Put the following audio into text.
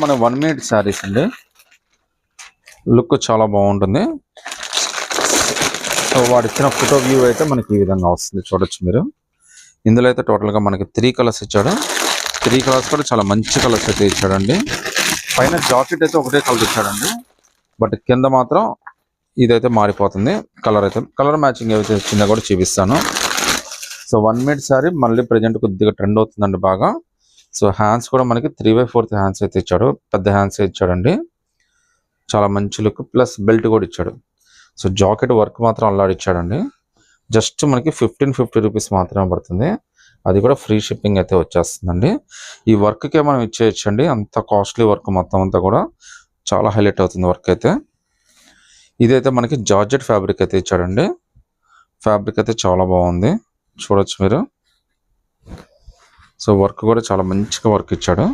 మన 1 మీటర్ శారీస్ అండి. లుక్ చాలా బాగుంటుంది. సో వాడు ఇచ్చిన ఫోటో వ్యూ అయితే మనకి ఈ విధంగా వస్తుంది, చూడొచ్చు మీరు. ఇందులో అయితే టోటల్గా మనకి 3 కలర్స్ ఇచ్చాడు. 3 కలర్స్ కూడా చాలా మంచి కలర్స్ అయితే ఇచ్చాడండి. పైన జాకెట్ అయితే ఒకటే కలర్ ఇచ్చాడండి, బట్ కింద మాత్రం ఇదైతే మారిపోతుంది. కలర్ మ్యాచింగ్ ఏవైతే వచ్చిందో కూడా చూపిస్తాను. సో 1 మీటర్ శారీ మళ్ళీ ప్రజెంట్ కొద్దిగా ట్రెండ్ అవుతుందండి బాగా. సో హ్యాండ్స్ కూడా మనకి 3/4 హ్యాండ్స్ అయితే ఇచ్చాడు, పెద్ద హ్యాండ్స్ ఇచ్చాడండి. చాలా మంచి లుక్, ప్లస్ బెల్ట్ కూడా ఇచ్చాడు. సో జాకెట్ వర్క్ మాత్రం అల్లాడిచ్చాడండి. జస్ట్ మనకి 1550 రూపీస్ మాత్రమే పడుతుంది. అది కూడా ఫ్రీ షిప్పింగ్ అయితే వచ్చేస్తుందండి. ఈ వర్క్కే మనం ఇచ్చేయచ్చండి, అంత కాస్ట్లీ వర్క్ మొత్తం అంతా కూడా చాలా హైలైట్ అవుతుంది వర్క్ అయితే. ఇదైతే మనకి జార్జెట్ ఫ్యాబ్రిక్ అయితే ఇచ్చాడండి. ఫ్యాబ్రిక్ అయితే చాలా బాగుంది, చూడొచ్చు మీరు. సో వర్క్ కూడా చాలా మంచిగా వర్క్ ఇచ్చాడు.